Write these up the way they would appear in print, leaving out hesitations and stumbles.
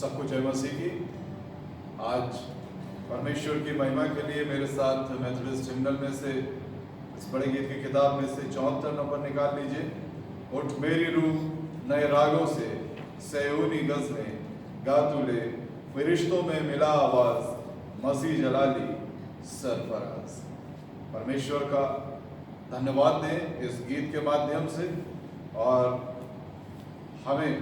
सबको जय मसीह की। आज परमेश्वर की महिमा के लिए मेरे साथ मैथोडिस्ट हिम्नल में से इस बड़े गीत की किताब में से 74 नंबर निकाल लीजिए। उठ मेरी रूह नए रागों से सैयूनी गज़लें गा तुले, फरिश्तों में मिला आवाज़, मसीह जलाली सरफराज। परमेश्वर का धन्यवाद दें इस गीत के माध्यम से और हमें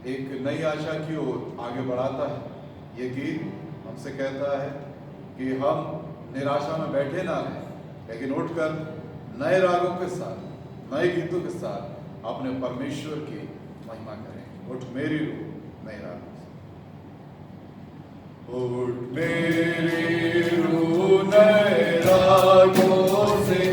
एक नई आशा की ओर आगे बढ़ाता है। ये गीत हमसे कहता है कि हम निराशा में बैठे ना रहें, लेकिन उठकर नए रागों के साथ, नए गीतों के साथ अपने परमेश्वर की महिमा करें। उठ मेरी रूह नए रागों से। उठ मेरी रूह नए रागों से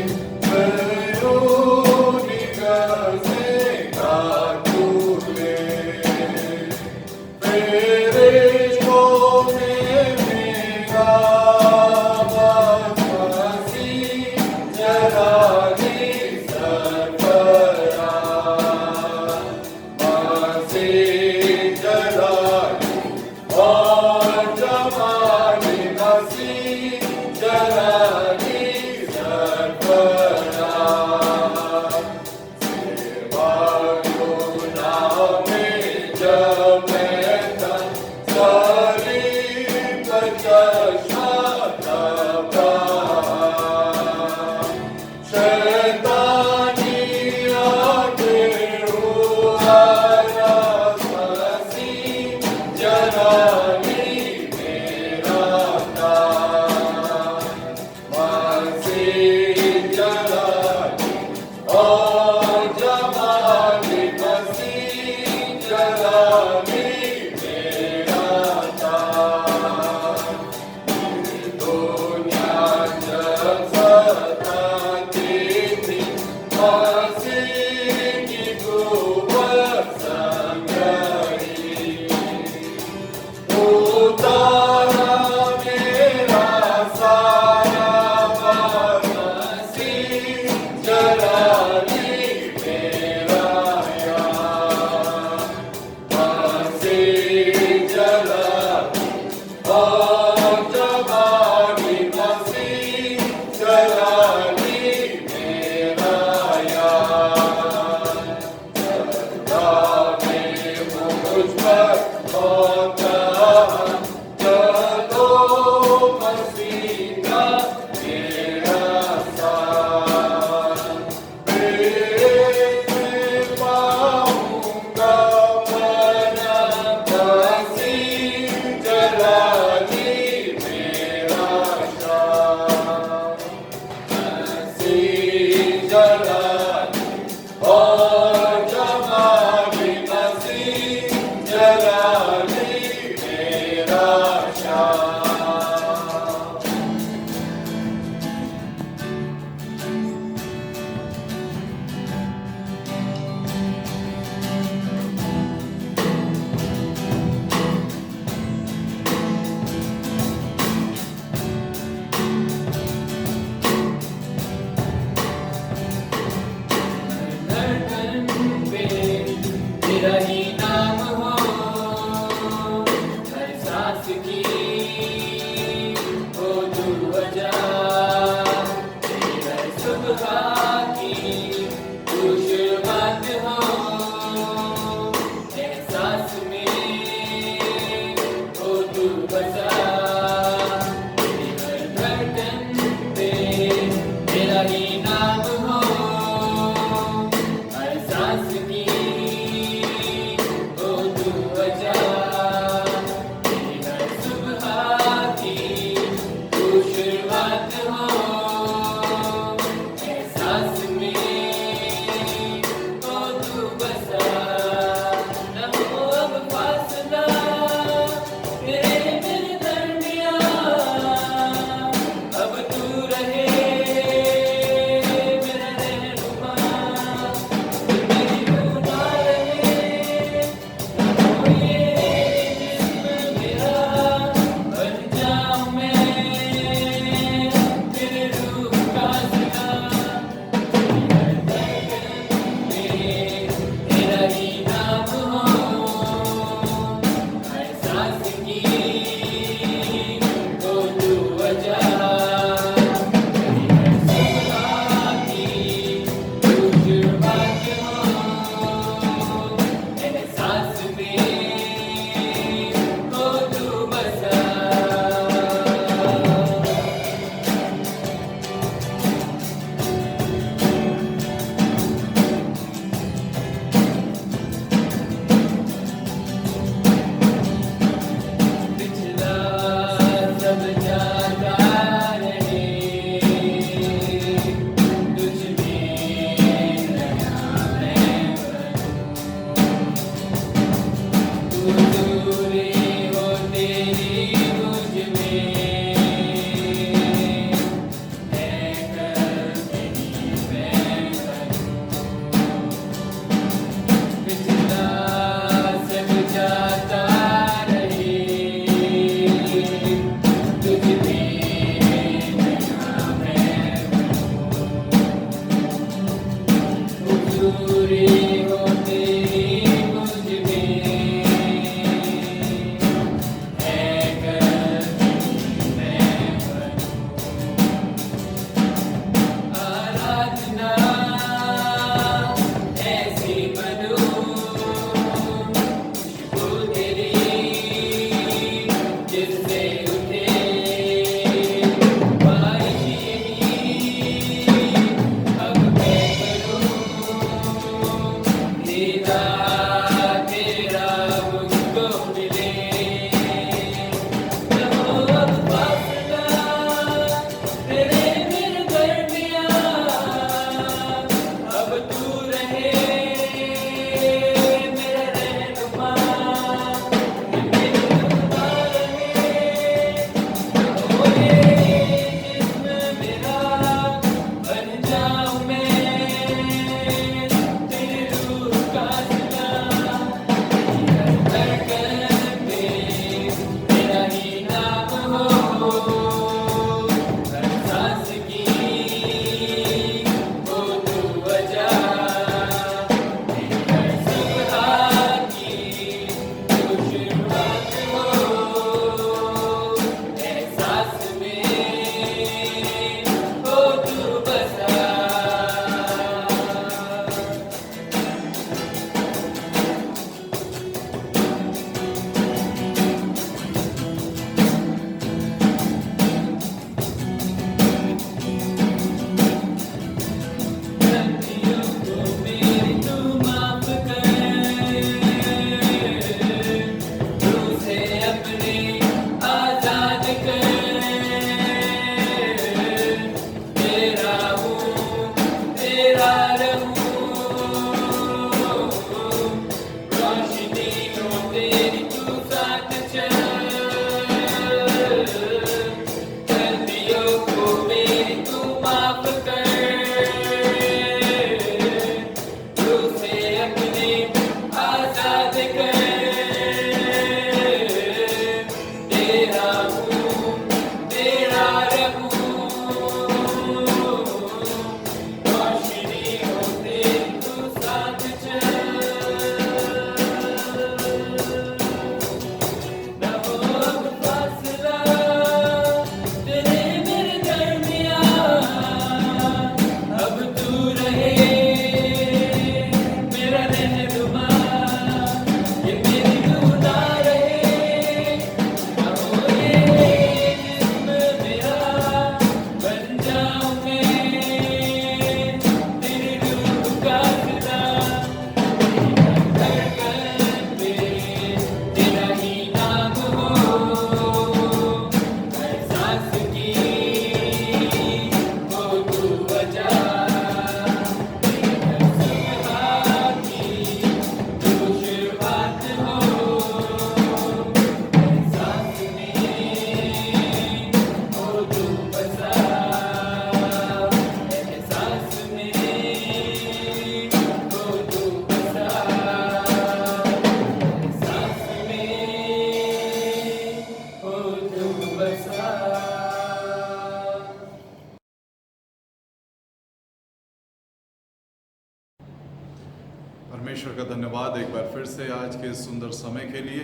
परमेश्वर का धन्यवाद एक बार फिर से आज के सुंदर समय के लिए।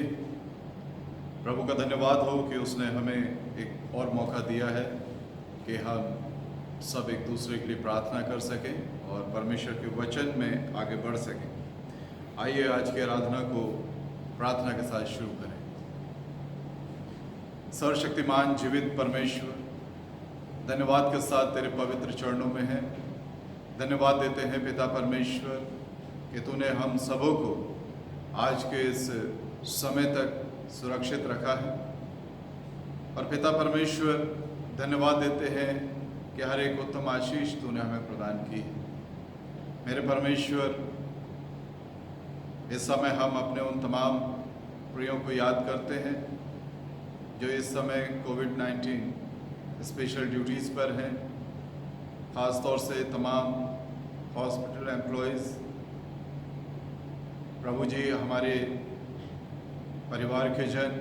प्रभु का धन्यवाद हो कि उसने हमें एक और मौका दिया है कि हम सब एक दूसरे के लिए प्रार्थना कर सकें और परमेश्वर के वचन में आगे बढ़ सकें। आइए आज की आराधना को प्रार्थना के साथ शुरू करें। सर्वशक्तिमान जीवित परमेश्वर, धन्यवाद के साथ तेरे पवित्र चरणों में है। धन्यवाद देते हैं पिता परमेश्वर कि तूने हम सबों को आज के इस समय तक सुरक्षित रखा है। और पिता परमेश्वर, धन्यवाद देते हैं कि हर एक उत्तम आशीष तूने हमें प्रदान की है। मेरे परमेश्वर, इस समय हम अपने उन तमाम प्रियों को याद करते हैं जो इस समय कोविड-19 स्पेशल ड्यूटीज़ पर हैं। ख़ास तौर से तमाम हॉस्पिटल एम्प्लॉयज़। प्रभु जी, हमारे परिवार के जन,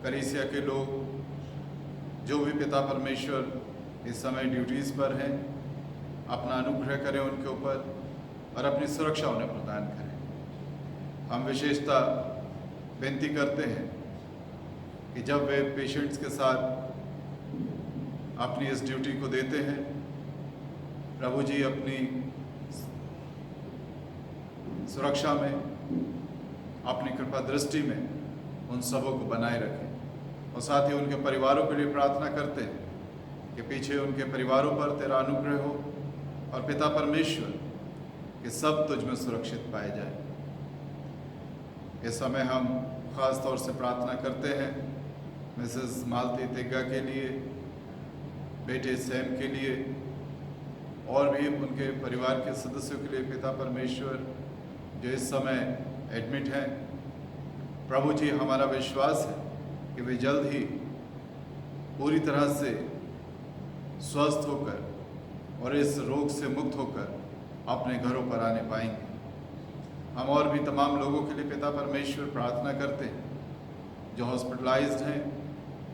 कलीसिया के लोग जो भी पिता परमेश्वर इस समय ड्यूटीज़ पर हैं, अपना अनुग्रह करें उनके ऊपर और अपनी सुरक्षा उन्हें प्रदान करें। हम विशेषता विनती करते हैं कि जब वे पेशेंट्स के साथ अपनी इस ड्यूटी को देते हैं, प्रभु जी अपनी सुरक्षा में, अपनी कृपा दृष्टि में उन सबों को बनाए रखें। और साथ ही उनके परिवारों के लिए प्रार्थना करते हैं कि पीछे उनके परिवारों पर तेरा अनुग्रह हो और पिता परमेश्वर कि सब तुझ में सुरक्षित पाए जाए। इस समय हम खास तौर से प्रार्थना करते हैं मिसेस मालती तिग्गा के लिए, बेटे सैम के लिए और भी उनके परिवार के सदस्यों के लिए पिता परमेश्वर जो इस समय एडमिट हैं। प्रभु जी, हमारा विश्वास है कि वे जल्द ही पूरी तरह से स्वस्थ होकर और इस रोग से मुक्त होकर अपने घरों पर आने पाएंगे। हम और भी तमाम लोगों के लिए पिता परमेश्वर प्रार्थना करते हैं जो हॉस्पिटलाइज्ड हैं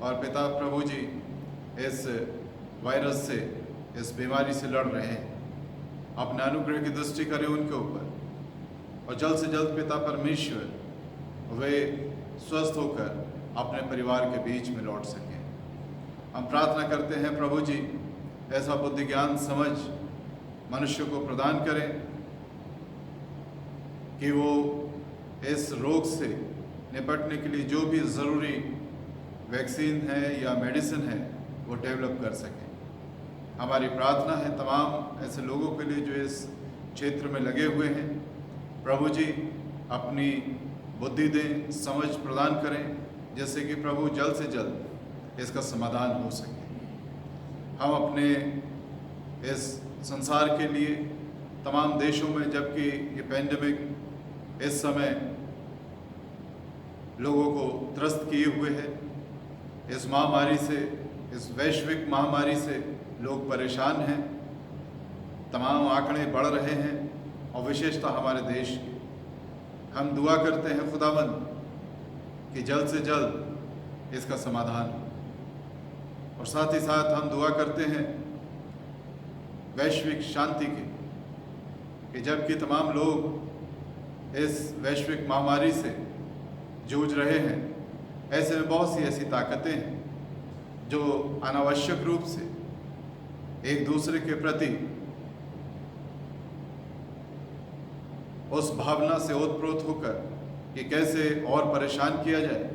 और पिता प्रभु जी इस वायरस से, इस बीमारी से लड़ रहे हैं। अपने अनुग्रह की दृष्टि करें उनके ऊपर और जल्द से जल्द पिता परमेश्वर वे स्वस्थ होकर अपने परिवार के बीच में लौट सकें। हम प्रार्थना करते हैं प्रभु जी ऐसा बुद्धि ज्ञान समझ मनुष्य को प्रदान करें कि वो इस रोग से निपटने के लिए जो भी ज़रूरी वैक्सीन है या मेडिसिन है वो डेवलप कर सकें। हमारी प्रार्थना है तमाम ऐसे लोगों के लिए जो इस क्षेत्र में लगे हुए हैं। प्रभु जी अपनी बुद्धि दें, समझ प्रदान करें, जैसे कि प्रभु जल्द से जल्द इसका समाधान हो सके। हम अपने इस संसार के लिए तमाम देशों में, जबकि ये पैंडेमिक इस समय लोगों को त्रस्त किए हुए है, इस महामारी से, इस वैश्विक महामारी से लोग परेशान हैं। तमाम आंकड़े बढ़ रहे हैं और विशेषता हमारे देश की। हम दुआ करते हैं खुदावंद कि जल्द से जल्द इसका समाधान हो और साथ ही साथ हम दुआ करते हैं वैश्विक शांति की कि जबकि तमाम लोग इस वैश्विक महामारी से जूझ रहे हैं, ऐसे में बहुत सी ऐसी ताकतें हैं जो अनावश्यक रूप से एक दूसरे के प्रति उस भावना से ओतप्रोत होकर कि कैसे और परेशान किया जाए,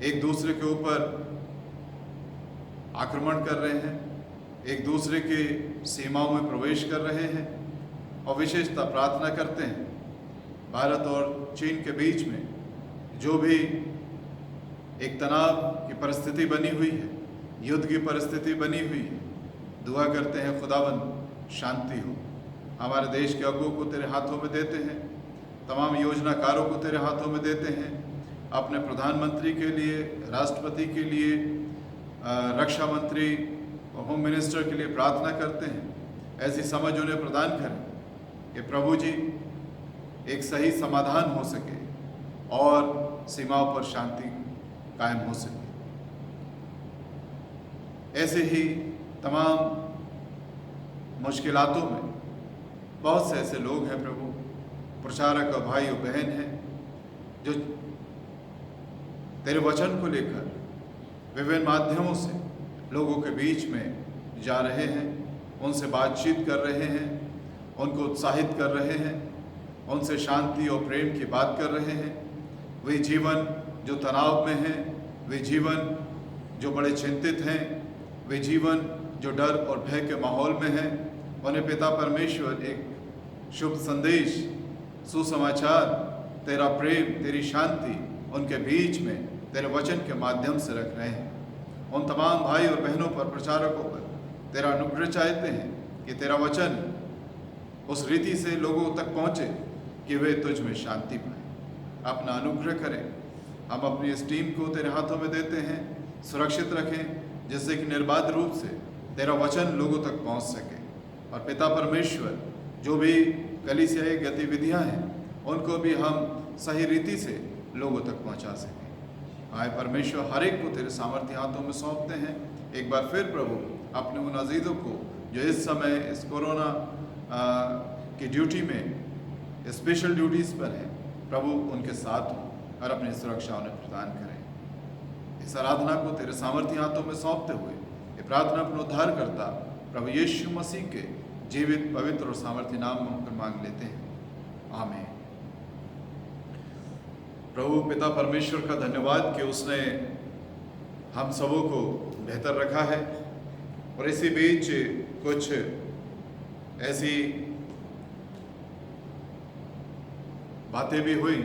एक दूसरे के ऊपर आक्रमण कर रहे हैं, एक दूसरे के सीमाओं में प्रवेश कर रहे हैं। और विशेषता प्रार्थना करते हैं भारत और चीन के बीच में जो भी एक तनाव की परिस्थिति बनी हुई है, युद्ध की परिस्थिति बनी हुई है, दुआ करते हैं खुदावंद शांति हो। हमारे देश के अगुओं को तेरे हाथों में देते हैं, तमाम योजनाकारों को तेरे हाथों में देते हैं। अपने प्रधानमंत्री के लिए, राष्ट्रपति के लिए, रक्षा मंत्री और होम मिनिस्टर के लिए प्रार्थना करते हैं ऐसी समझ उन्हें प्रदान करें कि प्रभु जी एक सही समाधान हो सके और सीमाओं पर शांति कायम हो सके। ऐसे ही तमाम मुश्किलातों में बहुत से ऐसे लोग हैं प्रभु, प्रचारक और भाई और बहन हैं जो तेरे वचन को लेकर विभिन्न माध्यमों से लोगों के बीच में जा रहे हैं, उनसे बातचीत कर रहे हैं, उनको उत्साहित कर रहे हैं, उनसे शांति और प्रेम की बात कर रहे हैं। वे जीवन जो तनाव में हैं, वे जीवन जो बड़े चिंतित हैं, वे जीवन जो डर और भय के माहौल में हैं, उन्हें पिता परमेश्वर एक शुभ संदेश, सुसमाचार, तेरा प्रेम, तेरी शांति उनके बीच में तेरे वचन के माध्यम से रख रहे हैं। उन तमाम भाई और बहनों पर, प्रचारकों पर तेरा अनुग्रह चाहते हैं कि तेरा वचन उस रीति से लोगों तक पहुँचे कि वे तुझ में शांति पाएं। अपना अनुग्रह करें। हम अपनी इस टीम को तेरे हाथों में देते हैं, सुरक्षित रखें जिससे कि निर्बाध रूप से तेरा वचन लोगों तक पहुँच सके। और पिता परमेश्वर जो भी कलीसियाई गतिविधियाँ हैं उनको भी हम सही रीति से लोगों तक पहुँचा सकें। आए परमेश्वर हर एक को तेरे सामर्थ्य हाथों में सौंपते हैं। एक बार फिर प्रभु अपने उन अजीज़ों को जो इस समय इस कोरोना की ड्यूटी में स्पेशल ड्यूटीज़ पर हैं, प्रभु उनके साथ हो और अपनी सुरक्षा उन्हें प्रदान करें। इस आराधना को तेरे सामर्थ्य हाथों में सौंपते हुए ये प्रार्थना अपने उद्धार करता प्रभु यीशु मसीह के जीवित पवित्र और सामर्थ्य नाम में होकर मांग लेते हैं, आमीन। प्रभु पिता परमेश्वर का धन्यवाद कि उसने हम सबों को बेहतर रखा है और इसी बीच कुछ ऐसी बातें भी हुई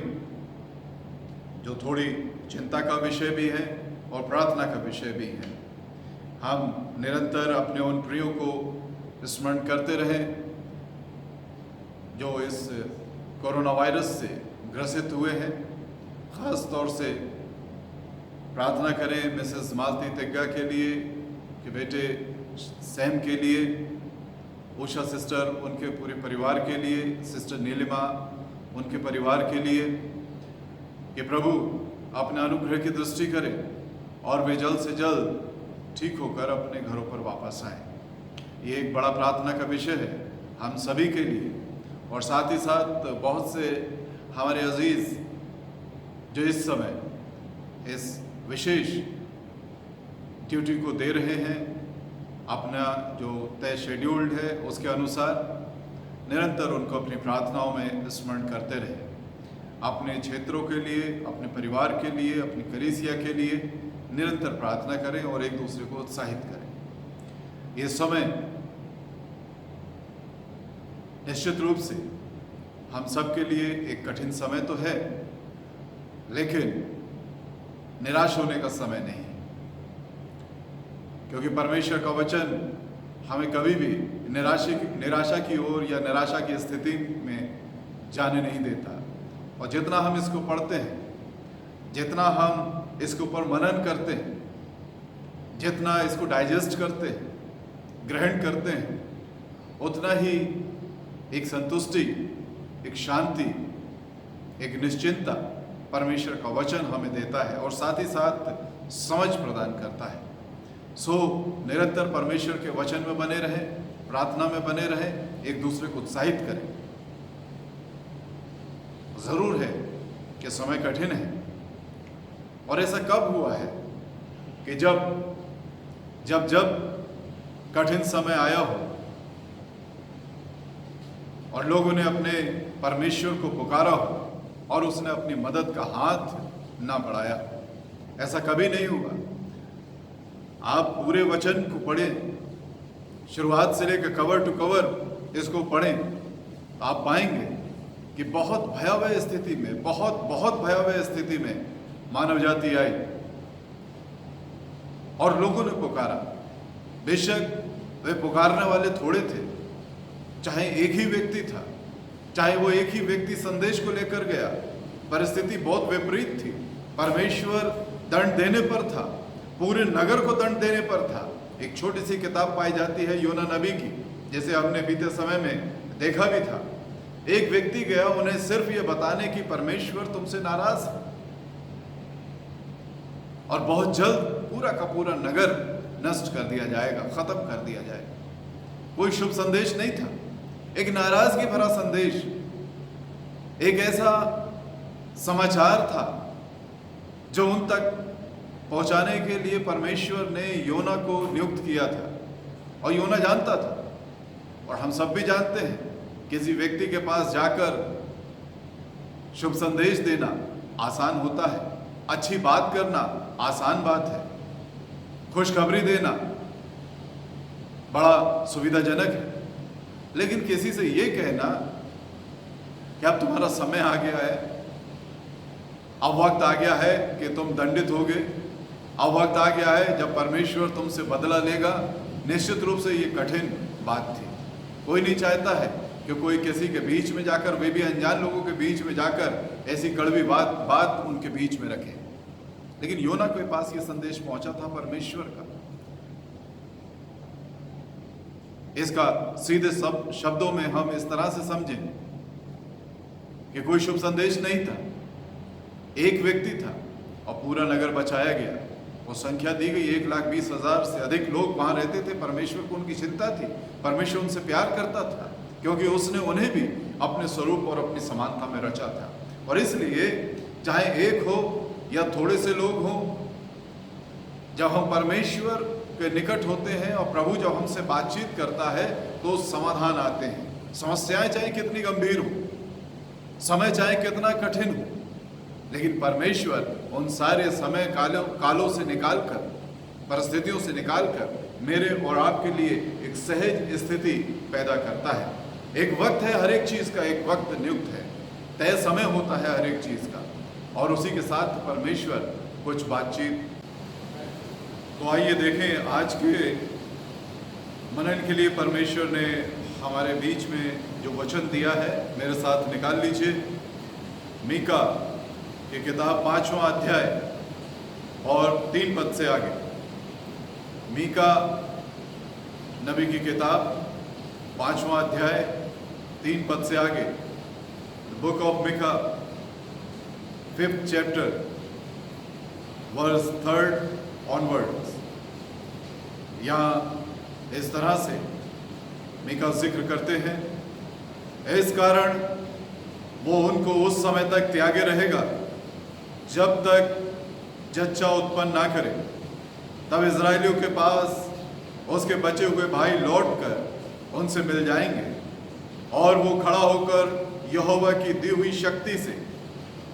जो थोड़ी चिंता का विषय भी है और प्रार्थना का विषय भी है। हम निरंतर अपने उन प्रियों को स्मरण करते रहें जो इस कोरोना वायरस से ग्रसित हुए हैं। ख़ास तौर से प्रार्थना करें मिसेस मालती तिग्गा के लिए, कि बेटे सैम के लिए, उषा सिस्टर उनके पूरे परिवार के लिए, सिस्टर नीलिमा उनके परिवार के लिए, कि प्रभु अपने अनुग्रह की दृष्टि करें और वे जल्द से जल्द ठीक होकर अपने घरों पर वापस आए। ये एक बड़ा प्रार्थना का विषय है हम सभी के लिए, और साथ ही साथ बहुत से हमारे अजीज़ जो इस समय इस विशेष ड्यूटी को दे रहे हैं, अपना जो तय शेड्यूल्ड है उसके अनुसार निरंतर उनको अपनी प्रार्थनाओं में स्मरण करते रहें। अपने क्षेत्रों के लिए, अपने परिवार के लिए, अपनी कलीसिया के लिए निरंतर प्रार्थना करें और एक दूसरे को उत्साहित करें। ये समय निश्चित रूप से हम सब के लिए एक कठिन समय तो है, लेकिन निराश होने का समय नहीं, क्योंकि परमेश्वर का वचन हमें कभी भी निराशा की ओर या निराशा की स्थिति में जाने नहीं देता। और जितना हम इसको पढ़ते हैं, जितना हम इसके ऊपर मनन करते हैं, जितना इसको डाइजेस्ट करते हैं, ग्रहण करते हैं, उतना ही एक संतुष्टि, एक शांति, एक निश्चिंतता परमेश्वर का वचन हमें देता है और साथ ही साथ समझ प्रदान करता है। सो निरंतर परमेश्वर के वचन में बने रहें, प्रार्थना में बने रहें, एक दूसरे को उत्साहित करें। जरूर है कि समय कठिन है, और ऐसा कब हुआ है कि जब कठिन समय आया हो और लोगों ने अपने परमेश्वर को पुकारा हो और उसने अपनी मदद का हाथ ना बढ़ाया। ऐसा कभी नहीं हुआ। आप पूरे वचन को पढ़ें, शुरुआत से लेकर कवर टू कवर इसको पढ़ें, तो आप पाएंगे कि बहुत भयावह स्थिति में, बहुत भयावह स्थिति में मानव जाति आई और लोगों ने पुकारा। बेशक वे पुकारने वाले थोड़े थे, चाहे एक ही व्यक्ति था, चाहे वो एक ही व्यक्ति संदेश को लेकर गया, परिस्थिति बहुत विपरीत थी। परमेश्वर दंड देने पर था, पूरे नगर को दंड देने पर था। एक छोटी सी किताब पाई जाती है योना नबी की, जैसे हमने बीते समय में देखा भी था। एक व्यक्ति गया उन्हें सिर्फ ये बताने की परमेश्वर तुमसे नाराज है, और बहुत जल्द पूरा का पूरा नगर नष्ट कर दिया जाएगा, खत्म कर दिया जाएगा। कोई शुभ संदेश नहीं था, एक नाराजगी भरा संदेश, एक ऐसा समाचार था जो उन तक पहुंचाने के लिए परमेश्वर ने योना को नियुक्त किया था। और योना जानता था, और हम सब भी जानते हैं, किसी व्यक्ति के पास जाकर शुभ संदेश देना आसान होता है, अच्छी बात करना आसान बात है, खुशखबरी देना बड़ा सुविधाजनक है। लेकिन किसी से ये कहना कि अब तुम्हारा समय आ गया है, अब वक्त आ गया है कि तुम दंडित होगे, अब वक्त आ गया है जब परमेश्वर तुमसे बदला लेगा, निश्चित रूप से ये कठिन बात थी। कोई नहीं चाहता है कि कोई किसी के बीच में जाकर, वे भी अनजान लोगों के बीच में जाकर ऐसी कड़वी बात उनके बीच में रखे। लेकिन योना के पास ये संदेश पहुंचा था परमेश्वर का। इसका सीधे शब्दों में हम इस तरह से समझें कि कोई शुभ संदेश नहीं था, एक व्यक्ति था और पूरा नगर बचाया गया। वो संख्या दी गई 1,20,000 से अधिक लोग वहाँ रहते थे। परमेश्वर को उनकी चिंता थी, परमेश्वर उनसे प्यार करता था, क्योंकि उसने उन्हें भी अपने स्वरूप और अपनी समानता में रचा था। और इसलिए चाहे एक हो या थोड़े से लोग हों, जब हम परमेश्वर के निकट होते हैं और प्रभु जब हमसे बातचीत करता है तो समाधान आते हैं। समस्याएं चाहे कितनी गंभीर हो, समय चाहे कितना कठिन हो, लेकिन परमेश्वर उन सारे समय कालों से निकालकर, परिस्थितियों से निकालकर मेरे और आपके लिए एक सहज स्थिति पैदा करता है। एक वक्त है हर एक चीज का, एक वक्त नियुक्त है, तय समय होता है हर एक चीज का, और उसी के साथ परमेश्वर कुछ बातचीत। तो आइए देखें आज के मनन के लिए परमेश्वर ने हमारे बीच में जो वचन दिया है, मेरे साथ निकाल लीजिए। मीका की किताब 5वां अध्याय और 3 पद से आगे। मीका नबी की किताब 5वां अध्याय 3 पद से आगे। Book of Micah 5th chapter verse 3rd onwards। यहाँ इस तरह से मीका जिक्र करते हैं, इस कारण वो उनको उस समय तक त्यागे रहेगा जब तक जच्चा उत्पन्न ना करे। तब इजरायलियों के पास उसके बचे हुए भाई लौटकर उनसे मिल जाएंगे, और वो खड़ा होकर यहोवा की दी हुई शक्ति से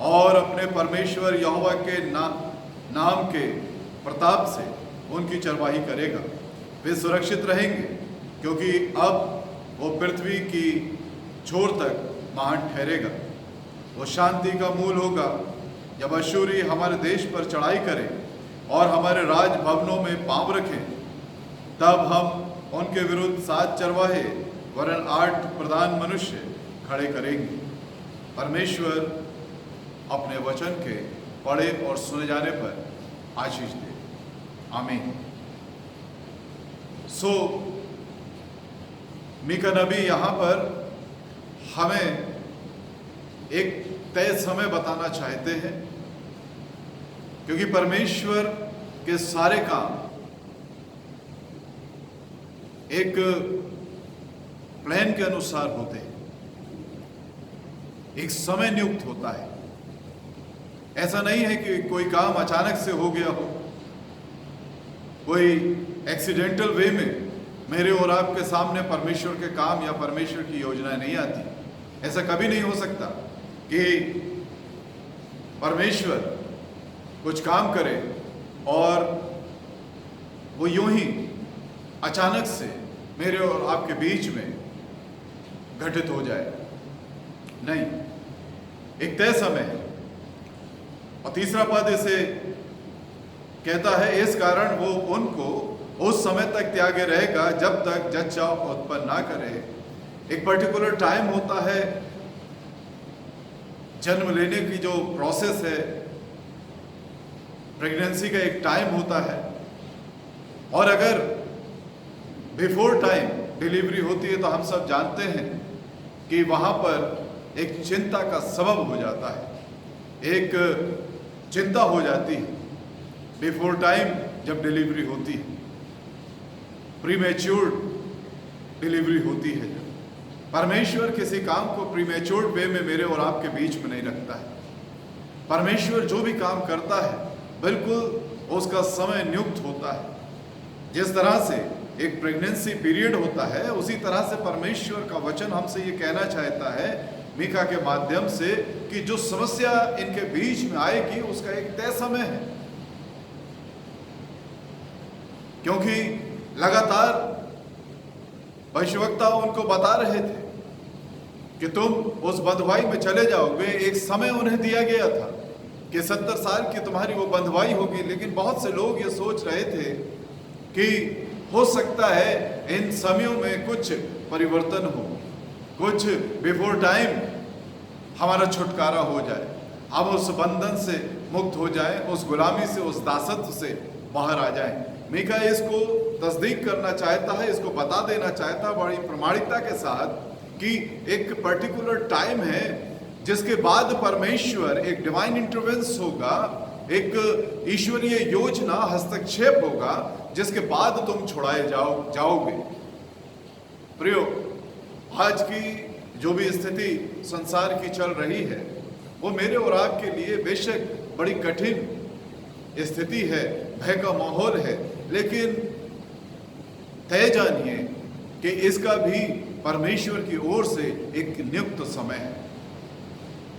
और अपने परमेश्वर यहोवा के नाम के प्रताप से उनकी चरवाही करेगा। वे सुरक्षित रहेंगे, क्योंकि अब वो पृथ्वी की छोर तक महान ठहरेगा। वो शांति का मूल होगा जब अश्शूरी हमारे देश पर चढ़ाई करें और हमारे राज भवनों में पांव रखें। तब हम उनके विरुद्ध 7 चरवाहे वरन 8 प्रधान मनुष्य खड़े करेंगे। परमेश्वर अपने वचन के पढ़े और सुने जाने पर आशीष दे। आमीन। सो मीका नबी यहाँ पर हमें एक तय समय बताना चाहते हैं, क्योंकि परमेश्वर के सारे काम एक प्लान के अनुसार होते हैं, एक समय नियुक्त होता है। ऐसा नहीं है कि कोई काम अचानक से हो गया हो, कोई एक्सीडेंटल वे में मेरे और आपके सामने परमेश्वर के काम या परमेश्वर की योजनाएं नहीं आती। ऐसा कभी नहीं हो सकता कि परमेश्वर कुछ काम करे और वो यूं ही अचानक से मेरे और आपके बीच में घटित हो जाए। नहीं, एक तय समय है। और तीसरा पद इसे कहता है, इस कारण वो उनको उस समय तक त्यागे रहेगा जब तक जच्चा उत्पन्न ना करे। एक पर्टिकुलर टाइम होता है, जन्म लेने की जो प्रोसेस है, प्रेगनेंसी का एक टाइम होता है, और अगर बिफोर टाइम डिलीवरी होती है तो हम सब जानते हैं कि वहाँ पर एक चिंता का सबब हो जाता है, एक चिंता हो जाती है बिफोर टाइम जब डिलीवरी होती है, प्रीमेच्योर डिलीवरी होती है। परमेश्वर किसी काम को प्रीमेच्योर वे में मेरे और आपके बीच में नहीं रखता है। परमेश्वर जो भी काम करता है बिल्कुल उसका समय नियुक्त होता है। जिस तरह से एक प्रेगनेंसी पीरियड होता है, उसी तरह से परमेश्वर का वचन हमसे ये कहना चाहता है मीका के माध्यम से कि जो समस्या इनके बीच में आएगी उसका एक तय समय है। क्योंकि लगातार भविष्यवक्ता उनको बता रहे थे कि तुम उस बंधुआई में चले जाओगे। एक समय उन्हें दिया गया था कि 70 साल की तुम्हारी वो बंधुआई होगी, लेकिन बहुत से लोग ये सोच रहे थे कि हो सकता है इन समयों में कुछ परिवर्तन हो, कुछ बिफोर टाइम हमारा छुटकारा हो जाए, हम उस बंधन से मुक्त हो जाए, उस गुलामी से, उस दासत्व से बाहर आ जाए। मीका इसको तस्दीक करना चाहता है, इसको बता देना चाहता है बड़ी प्रामाणिकता के साथ कि एक पर्टिकुलर टाइम है जिसके बाद परमेश्वर एक डिवाइन इंटरवेंस होगा एक ईश्वरीय योजना, हस्तक्षेप होगा जिसके बाद तुम छुड़ाए जाओगे। प्रियो, आज की जो भी स्थिति संसार की चल रही है वो मेरे और आपके लिए बेशक बड़ी कठिन स्थिति है, भय का माहौल है, लेकिन तय जानिए कि इसका भी परमेश्वर की ओर से एक नियुक्त समय है।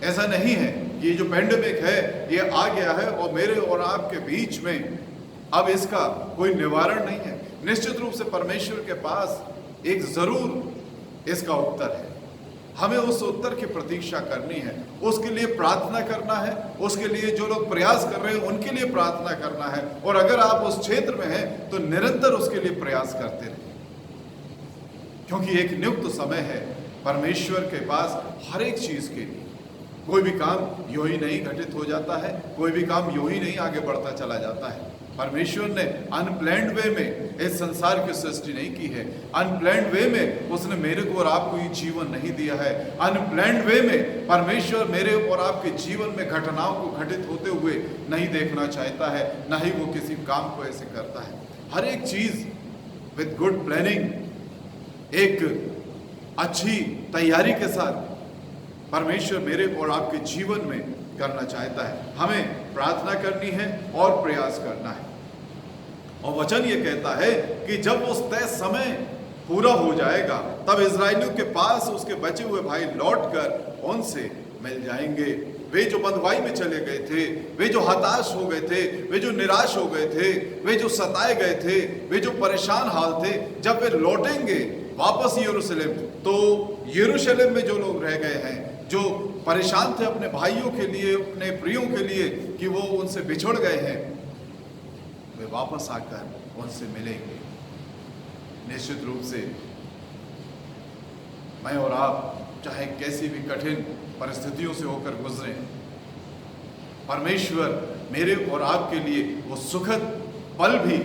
ऐसा नहीं है कि ये जो पेंडेमिक है ये आ गया है और मेरे और आपके बीच में अब इसका कोई निवारण नहीं है। निश्चित रूप से परमेश्वर के पास एक जरूर इसका उत्तर है। हमें उस उत्तर की प्रतीक्षा करनी है, उसके लिए प्रार्थना करना है, उसके लिए जो लोग प्रयास कर रहे हैं उनके लिए प्रार्थना करना है, और अगर आप उस क्षेत्र में हैं तो निरंतर उसके लिए प्रयास करते रहें, क्योंकि एक नियुक्त समय है परमेश्वर के पास हर एक चीज के लिए। कोई भी काम यूं ही नहीं घटित हो जाता है, कोई भी काम यूं ही नहीं आगे बढ़ता चला जाता है। परमेश्वर ने अनप्लैन्ड वे में इस संसार की सृष्टि नहीं की है। अनप्लैन्ड वे में उसने मेरे को और आपको ये जीवन नहीं दिया है। अनप्लैन्ड वे में परमेश्वर मेरे और आपके जीवन में घटनाओं को घटित होते हुए नहीं देखना चाहता है, ना ही वो किसी काम को ऐसे करता है। हर एक चीज विद गुड प्लानिंग, एक अच्छी तैयारी के साथ परमेश्वर मेरे और आपके जीवन में करना चाहता है। हमें प्रार्थना करनी है और प्रयास करना है। और वचन ये कहता है कि जब उस तय समय पूरा हो जाएगा तब इस्राएलियों के पास उसके बचे हुए भाई लौटकर उनसे मिल जाएंगे। वे जो बंधुआई में चले गए थे, वे जो हताश हो गए थे, वे जो निराश हो गए थे, वे जो सताए गए थे, वे जो परेशान हाल थे, जब वे लौटेंगे वापस यरूशलेम, तो यरूशलेम में जो लोग रह गए हैं, जो परेशान थे अपने भाइयों के लिए, अपने प्रियों के लिए कि वो उनसे बिछड़ गए हैं, वे वापस आकर उनसे मिलेंगे। निश्चित रूप से मैं और आप चाहे कैसी भी कठिन परिस्थितियों से होकर गुजरे, परमेश्वर मेरे और आपके लिए वो सुखद पल भी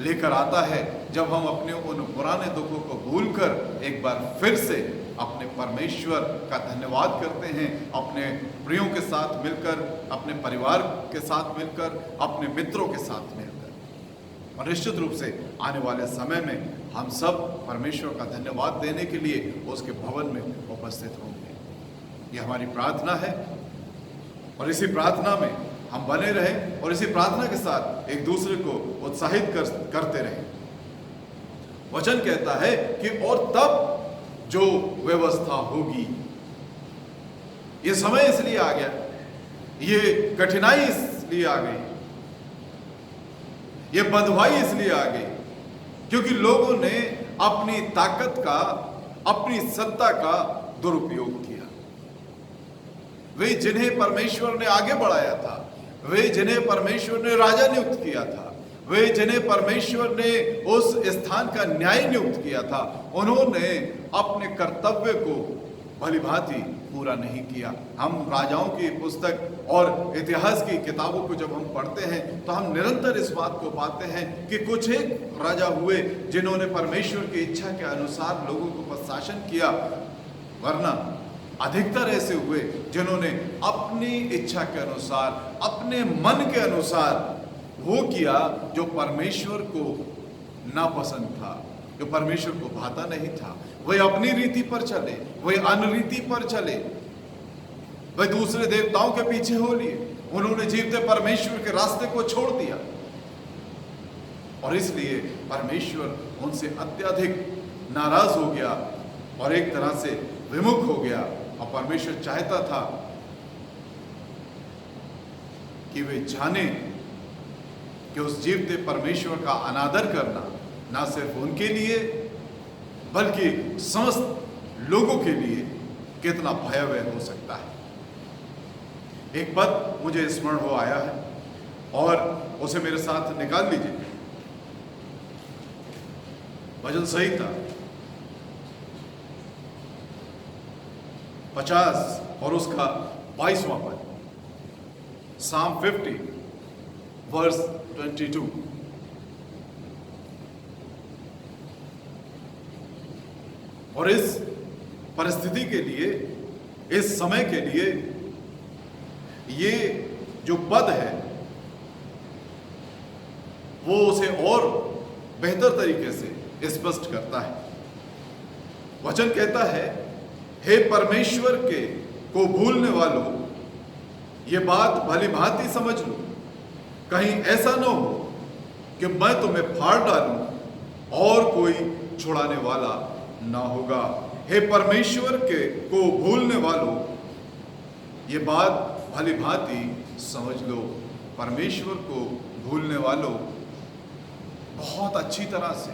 लेकर आता है जब हम अपने उन पुराने दुखों को भूलकर एक बार फिर से अपने परमेश्वर का धन्यवाद करते हैं, अपने प्रियों के साथ मिलकर, अपने परिवार के साथ मिलकर, अपने मित्रों के साथ मिलकर। और निश्चित रूप से आने वाले समय में हम सब परमेश्वर का धन्यवाद देने के लिए उसके भवन में उपस्थित होंगे। ये हमारी प्रार्थना है और इसी प्रार्थना में हम बने रहें और इसी प्रार्थना के साथ एक दूसरे को उत्साहित करते रहें। वचन कहता है कि और तब जो व्यवस्था होगी, ये समय इसलिए आ गया, ये कठिनाई इसलिए आ गई, ये बंधुआई इसलिए आ गई क्योंकि लोगों ने अपनी ताकत का, अपनी सत्ता का दुरुपयोग किया। वे जिन्हें परमेश्वर ने आगे बढ़ाया था, वे जिन्हें परमेश्वर ने राजा नियुक्त किया था, वे जिन्हें परमेश्वर ने उस स्थान का न्याय नियुक्त किया था, उन्होंने अपने कर्तव्य को भलीभांति पूरा नहीं किया। हम राजाओं की पुस्तक और इतिहास की किताबों को जब हम पढ़ते हैं तो हम निरंतर इस बात को पाते हैं कि कुछ एक राजा हुए जिन्होंने परमेश्वर की इच्छा के अनुसार लोगों को शासन किया, वरना अधिकतर ऐसे हुए जिन्होंने अपनी इच्छा के अनुसार, अपने मन के अनुसार वो किया जो परमेश्वर को नापसंद था, जो परमेश्वर को भाता नहीं था। वे अपनी रीति पर चले, वे अनरीति पर चले, वे दूसरे देवताओं के पीछे हो लिए, उन्होंने जीवते परमेश्वर के रास्ते को छोड़ दिया और इसलिए परमेश्वर उनसे अत्यधिक नाराज हो गया और एक तरह से विमुख हो गया। और परमेश्वर चाहता था कि वे जाने कि उस जीवते परमेश्वर का अनादर करना ना सिर्फ उनके लिए बल्कि समस्त लोगों के लिए कितना भयावह हो सकता है। एक पद मुझे स्मरण हो आया है और उसे मेरे साथ निकाल लीजिए। भजन संहिता 50 और उसका 22वां पद, Psalm 50 verse 22। और इस परिस्थिति के लिए, इस समय के लिए ये जो पद है वो उसे और बेहतर तरीके से स्पष्ट करता है। वचन कहता है, हे परमेश्वर के को भूलने वालों, ये बात भली भांति समझ लो, कहीं ऐसा न हो कि मैं तुम्हें फाड़ डालूं और कोई छुड़ाने वाला ना होगा। हे परमेश्वर के को भूलने वालों, ये बात भली भांति समझ लो। परमेश्वर को भूलने वालों, बहुत अच्छी तरह से,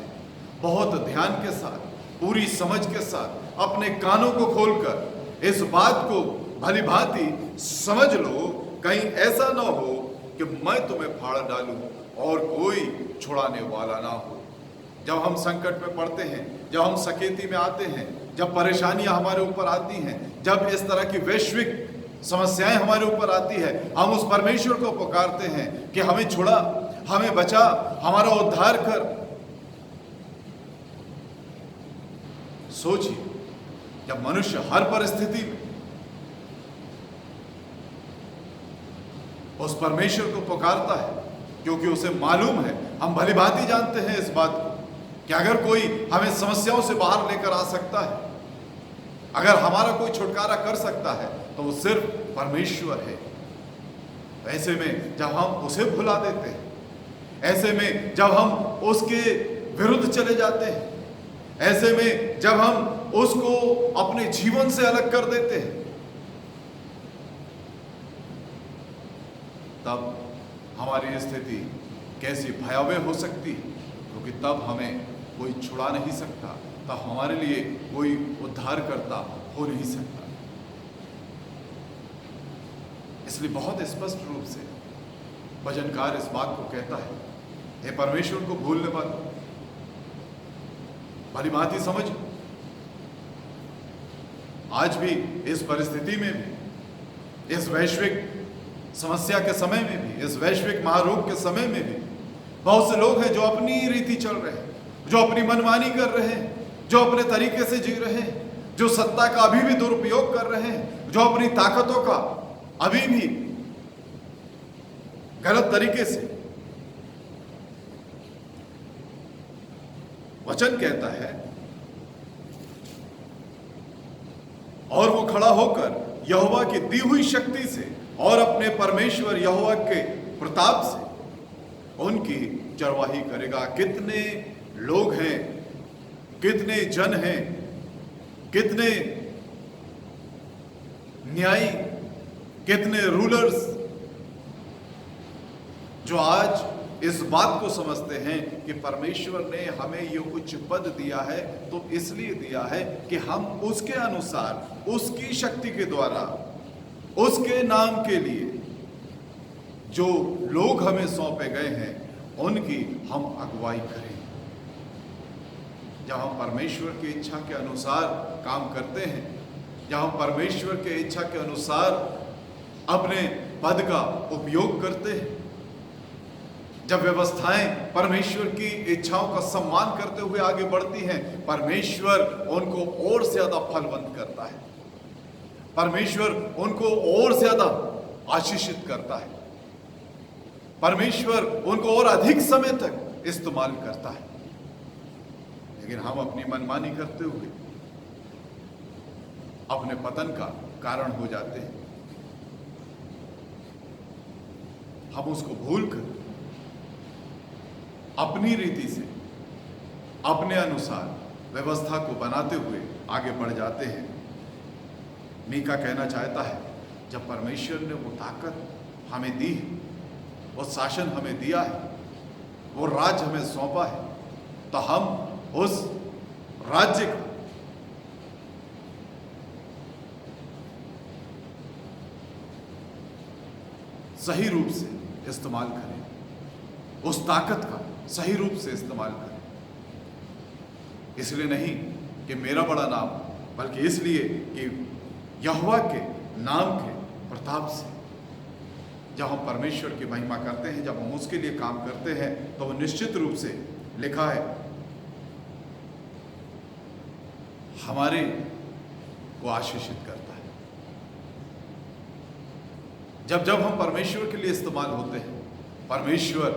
बहुत ध्यान के साथ, पूरी समझ के साथ अपने कानों को खोलकर इस बात को भली भांति समझ लो, कहीं ऐसा ना हो कि मैं तुम्हें फाड़ डालूं और कोई छुड़ाने वाला ना हो। जब हम संकट में पड़ते हैं, जब हम सकेती में आते हैं, जब परेशानियां हमारे ऊपर आती हैं, जब इस तरह की वैश्विक समस्याएं हमारे ऊपर आती है, हम उस परमेश्वर को पुकारते हैं कि हमें छुड़ा, हमें बचा, हमारा उद्धार कर। सोचिए, जब मनुष्य हर परिस्थिति में उस परमेश्वर को पुकारता है, क्योंकि उसे मालूम है, हम भली भांति जानते हैं इस बात को कि अगर कोई हमें समस्याओं से बाहर लेकर आ सकता है, अगर हमारा कोई छुटकारा कर सकता है, तो वो सिर्फ परमेश्वर है। ऐसे में जब हम उसे भुला देते हैं, ऐसे में जब हम उसके विरुद्ध चले जाते हैं, ऐसे में जब हम उसको अपने जीवन से अलग कर देते हैं, तब हमारी स्थिति कैसी भयावह हो सकती है, क्योंकि तब हमें कोई छुड़ा नहीं सकता, तब हमारे लिए कोई उद्धार करता हो नहीं सकता। इसलिए बहुत स्पष्ट रूप से भजनकार इस बात को कहता है, हे परमेश्वर को भूलने वालों, भली भांति समझ। आज भी इस परिस्थिति में भी, इस वैश्विक समस्या के समय में भी, इस वैश्विक महारोग के समय में भी बहुत से लोग हैं जो अपनी रीति चल रहे हैं, जो अपनी मनमानी कर रहे हैं, जो अपने तरीके से जी रहे हैं, जो सत्ता का अभी भी दुरुपयोग कर रहे हैं, जो अपनी ताकतों का अभी भी गलत तरीके से। वचन कहता है, और वो खड़ा होकर यहोवा की दी हुई शक्ति से और अपने परमेश्वर यहोवा के प्रताप से उनकी चरवाही करेगा। कितने लोग हैं, कितने जन हैं, कितने न्यायी, कितने रूलर्स जो आज इस बात को समझते हैं कि परमेश्वर ने हमें ये उच्च पद दिया है तो इसलिए दिया है कि हम उसके अनुसार, उसकी शक्ति के द्वारा, उसके नाम के लिए जो लोग हमें सौंपे गए हैं उनकी हम अगुवाई करें। जब हम परमेश्वर की इच्छा के अनुसार काम करते हैं, जब हम परमेश्वर के इच्छा के अनुसार अपने पद का उपयोग करते हैं, जब व्यवस्थाएं परमेश्वर की इच्छाओं का सम्मान करते हुए आगे बढ़ती हैं, परमेश्वर उनको और ज्यादा फलवंत करता है, परमेश्वर उनको और ज्यादा आशीषित करता है, परमेश्वर उनको और अधिक समय तक इस्तेमाल करता है। लेकिन हम अपनी मनमानी करते हुए अपने पतन का कारण हो जाते हैं। हम उसको भूलकर अपनी रीति से, अपने अनुसार व्यवस्था को बनाते हुए आगे बढ़ जाते हैं। मीका कहना चाहता है, जब परमेश्वर ने वो ताकत हमें दी है, वो शासन हमें दिया है, वो राज्य हमें सौंपा है, तो हम उस राज्य का सही रूप से इस्तेमाल करें, उस ताकत का सही रूप से इस्तेमाल करें। इसलिए नहीं कि मेरा बड़ा नाम, बल्कि इसलिए कि यहोवा के नाम के प्रताप से जब हम परमेश्वर की महिमा करते हैं, जब हम उसके लिए काम करते हैं, तो वो निश्चित रूप से लिखा है हमारे को आशीषित करता है। जब जब हम परमेश्वर के लिए इस्तेमाल होते हैं, परमेश्वर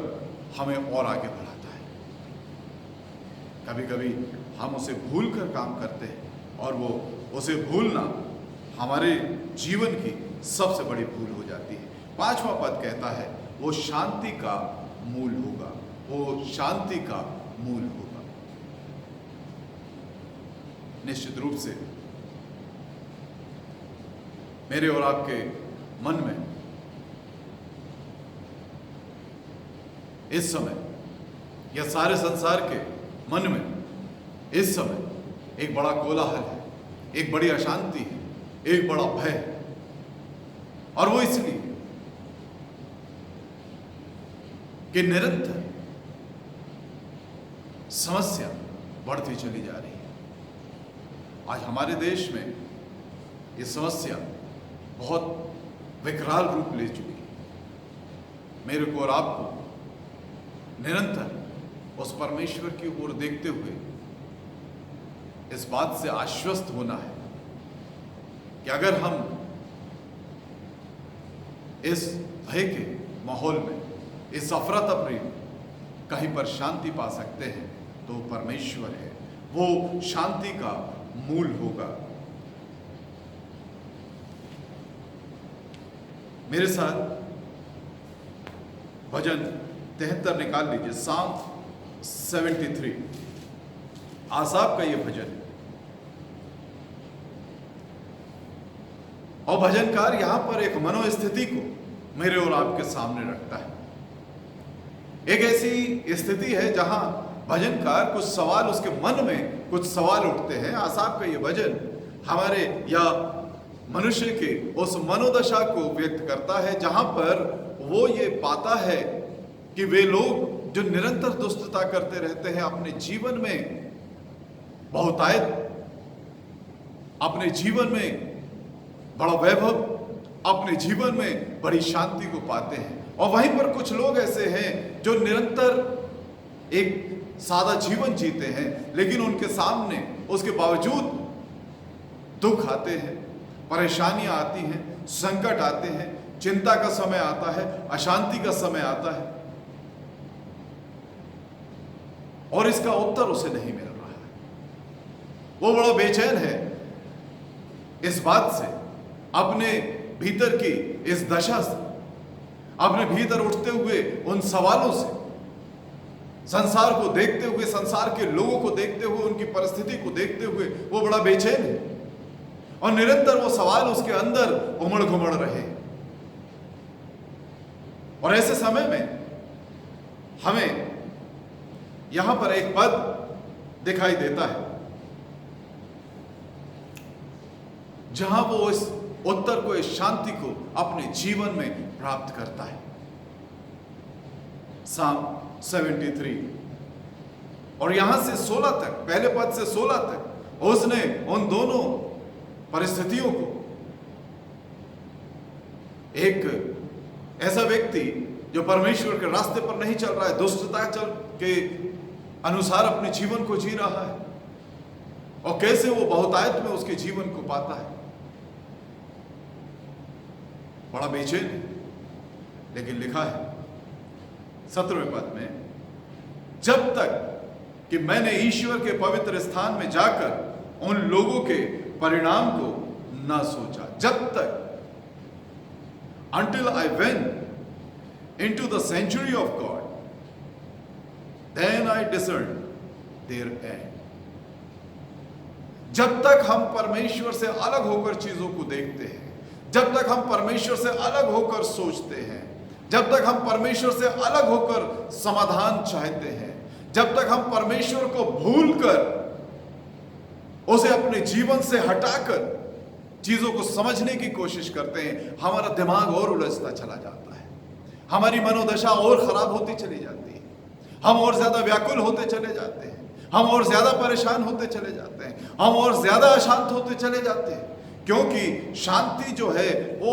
हमें और आगे बढ़ाता है। कभी कभी हम उसे भूल कर काम करते हैं और वो उसे भूलना हमारे जीवन की सबसे बड़ी भूल हो जाती है। 5वां पद कहता है वो शांति का मूल होगा, वो शांति का मूल होगा। निश्चित रूप से मेरे और आपके मन में इस समय या सारे संसार के मन में इस समय एक बड़ा कोलाहल है, एक बड़ी अशांति है, एक बड़ा भय है। और वो इसलिए कि निरंतर समस्या बढ़ती चली जा रही है। आज हमारे देश में ये समस्या बहुत विकराल रूप ले चुकी है। मेरे को और आपको निरंतर उस परमेश्वर की ओर देखते हुए इस बात से आश्वस्त होना है कि अगर हम इस भय के माहौल में, इस अफरा तफरी में कहीं पर शांति पा सकते हैं तो परमेश्वर है, वो शांति का मूल होगा। मेरे साथ भजन 73 निकाल लीजिए, साम 73, आसाफ का ये भजन। और भजनकार यहां पर एक मनोस्थिति को मेरे और आपके सामने रखता है। एक ऐसी स्थिति है जहां भजनकार कुछ सवाल, उसके मन में कुछ सवाल उठते हैं। आसाफ का ये भजन हमारे या मनुष्य के उस मनोदशा को व्यक्त करता है जहां पर वो ये पाता है कि वे लोग जो निरंतर दुष्टता करते रहते हैं, अपने जीवन में बहुतायत, अपने जीवन में बड़ा वैभव, अपने जीवन में बड़ी शांति को पाते हैं। और वहीं पर कुछ लोग ऐसे हैं जो निरंतर एक सादा जीवन जीते हैं, लेकिन उनके सामने उसके बावजूद दुख आते हैं, परेशानियां आती हैं, संकट आते हैं, चिंता का समय आता है, अशांति का समय आता है और इसका उत्तर उसे नहीं मिल रहा है। वो बड़ा बेचैन है इस बात से, अपने भीतर की इस दशा से, अपने भीतर उठते हुए उन सवालों से, संसार को देखते हुए, संसार के लोगों को देखते हुए, उनकी परिस्थिति को देखते हुए वो बड़ा बेचैन है और निरंतर वो सवाल उसके अंदर उमड़ घुमड़ रहे। और ऐसे समय में हमें यहां पर एक पद दिखाई देता है जहां वो इस उत्तर को, इस शांति को अपने जीवन में प्राप्त करता है। साम 73 और यहां से 16 तक, पहले पद से 16 तक उसने उन दोनों परिस्थितियों को, एक ऐसा व्यक्ति जो परमेश्वर के रास्ते पर नहीं चल रहा है, दुष्टता के अनुसार अपने जीवन को जी रहा है, और कैसे वो बहुतायत में उसके जीवन को पाता है, बड़ा बेचैन है। लेकिन लिखा है 17वें पद में, जब तक कि मैंने ईश्वर के पवित्र स्थान में जाकर उन लोगों के परिणाम को ना सोचा, जब तक, until I went into the sanctuary of God, then I discerned their end. जब तक हम परमेश्वर से अलग होकर चीजों को देखते हैं, जब तक हम परमेश्वर से अलग होकर सोचते हैं, जब तक हम परमेश्वर से अलग होकर समाधान चाहते हैं, जब तक हम परमेश्वर को भूलकर, उसे अपने जीवन से हटाकर चीजों को समझने की कोशिश करते हैं, हमारा दिमाग और उलझता चला जाता है, हमारी मनोदशा और खराब होती चली जाती है, हम और ज्यादा व्याकुल होते चले जाते हैं, हम और ज्यादा परेशान होते चले जाते हैं, हम और ज्यादा अशांत होते चले जाते हैं। क्योंकि शांति जो है वो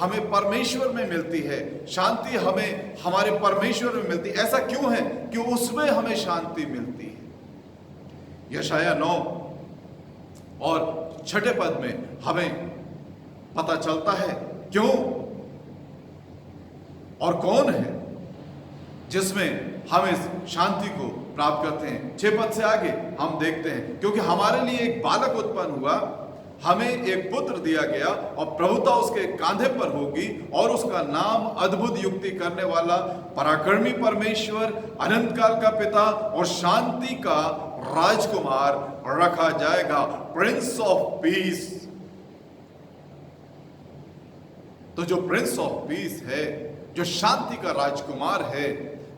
हमें परमेश्वर में मिलती है, शांति हमें हमारे परमेश्वर में मिलती है। ऐसा क्यों है कि उसमें हमें शांति मिलती है। यशाया 9 और 6 पद में हमें पता चलता है क्यों और कौन है जिसमें हम इस शांति को प्राप्त करते हैं। 6 पद से आगे हम देखते हैं, क्योंकि हमारे लिए एक बालक उत्पन्न हुआ, हमें एक पुत्र दिया गया और प्रभुता उसके कांधे पर होगी और उसका नाम अद्भुत युक्ति करने वाला, पराक्रमी परमेश्वर, अनंत काल का पिता और शांति का राजकुमार रखा जाएगा। Prince of peace. तो जो प्रिंस ऑफ पीस है, जो शांति का राजकुमार है,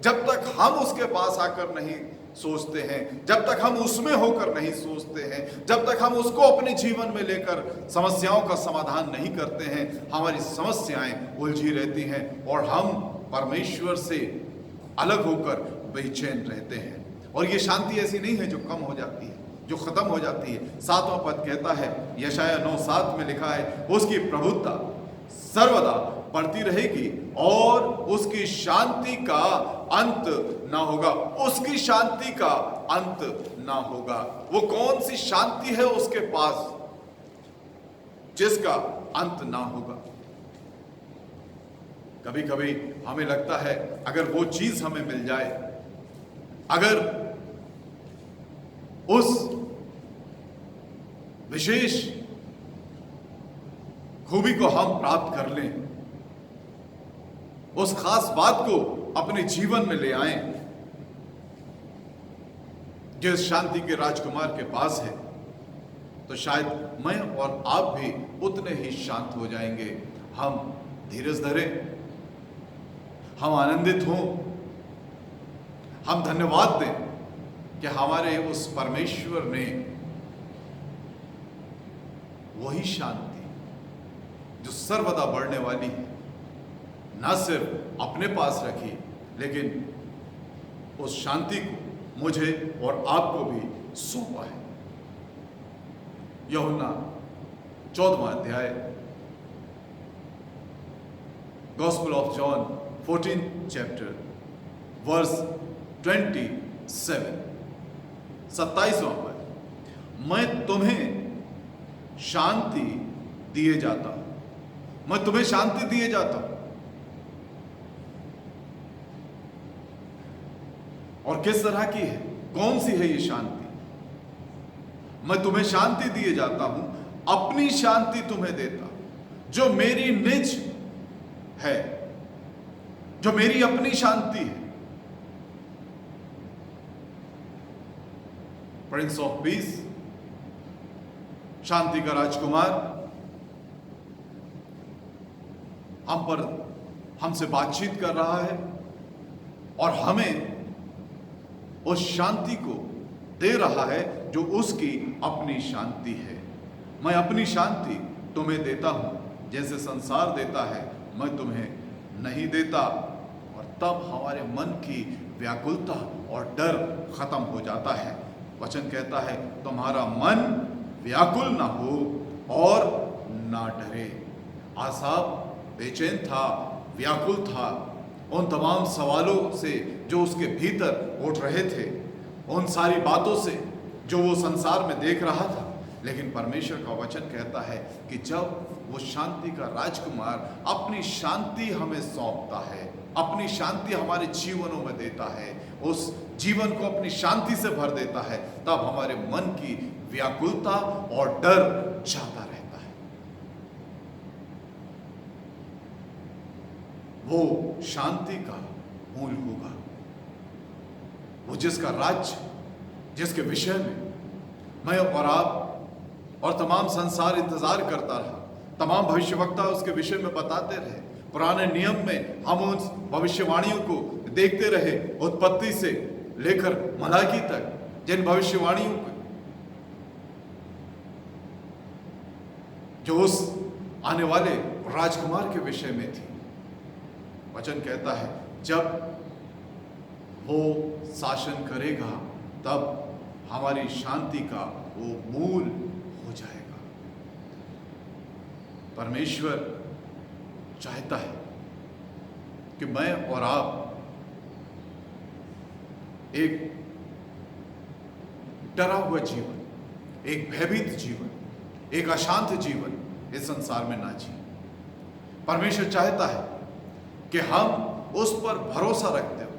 जब तक हम उसके पास आकर नहीं सोचते हैं, जब तक हम उसमें होकर नहीं सोचते हैं, जब तक हम उसको अपने जीवन में लेकर समस्याओं का समाधान नहीं करते हैं, हमारी समस्याएं उलझी रहती हैं और हम परमेश्वर से अलग होकर बेचैन रहते हैं। और ये शांति ऐसी नहीं है जो कम हो जाती है, जो खत्म हो जाती है। 7वां पद कहता है, यशायाह 9:7 में लिखा है, उसकी प्रभुता सर्वदा बढ़ती रहेगी और उसकी शांति का अंत ना होगा। उसकी शांति का अंत ना होगा। वो कौन सी शांति है उसके पास जिसका अंत ना होगा? कभी कभी हमें लगता है अगर वो चीज हमें मिल जाए, अगर उस विशेष खूबी को हम प्राप्त कर लें, उस खास बात को अपने जीवन में ले आएं जो इस शांति के राजकुमार के पास है, तो शायद मैं और आप भी उतने ही शांत हो जाएंगे। हम धीरज धरें, हम आनंदित हों, हम धन्यवाद दें कि हमारे उस परमेश्वर ने वही शांति जो सर्वदा बढ़ने वाली है, न सिर्फ अपने पास रखी, लेकिन उस शांति को मुझे और आपको भी सौंपा है। यूहन्ना 14वां अध्याय, gospel of John 14th chapter verse 27, 27वां पद, मैं तुम्हें शांति दिए जाता हूं, मैं तुम्हें शांति दिए जाता हूं। और किस तरह की है, कौन सी है ये शांति? मैं तुम्हें शांति दिए जाता हूं, अपनी शांति तुम्हें देता, जो मेरी निज है, जो मेरी अपनी शांति है। प्रिंस ऑफ पीस, शांति का राजकुमार हमसे बातचीत कर रहा है और हमें उस शांति को दे रहा है जो उसकी अपनी शांति है। मैं अपनी शांति तुम्हें देता हूं, जैसे संसार देता है मैं तुम्हें नहीं देता। और तब हमारे मन की व्याकुलता और डर खत्म हो जाता है। वचन कहता है तुम्हारा मन व्याकुल ना हो और ना डरे। आसाफ बेचैन था, व्याकुल था उन तमाम सवालों से जो उसके भीतर उठ रहे थे, उन सारी बातों से जो वो संसार में देख रहा था। लेकिन परमेश्वर का वचन कहता है कि जब वो शांति का राजकुमार अपनी शांति हमें सौंपता है, अपनी शांति हमारे जीवनों में देता है, उस जीवन को अपनी शांति से भर देता है, तब हमारे मन की व्याकुलता और डर जाता रहता है। वो शांति का मूल होगा, वो जिसका राज्य, जिसके विषय में मैं और आप और तमाम संसार इंतजार करता रहा। तमाम भविष्यवक्ता उसके विषय में बताते रहे। पुराने नियम में हम उन भविष्यवाणियों को देखते रहे, उत्पत्ति से लेकर मलाकी तक, जिन भविष्यवाणियों को जो उस आने वाले राजकुमार के विषय में थी। वचन कहता है जब वो शासन करेगा तब हमारी शांति का वो मूल हो जाएगा। परमेश्वर चाहता है कि मैं और आप एक डरा हुआ जीवन, एक भयभीत जीवन, एक अशांत जीवन इस संसार में ना जिए। परमेश्वर चाहता है कि हम उस पर भरोसा रखते हो,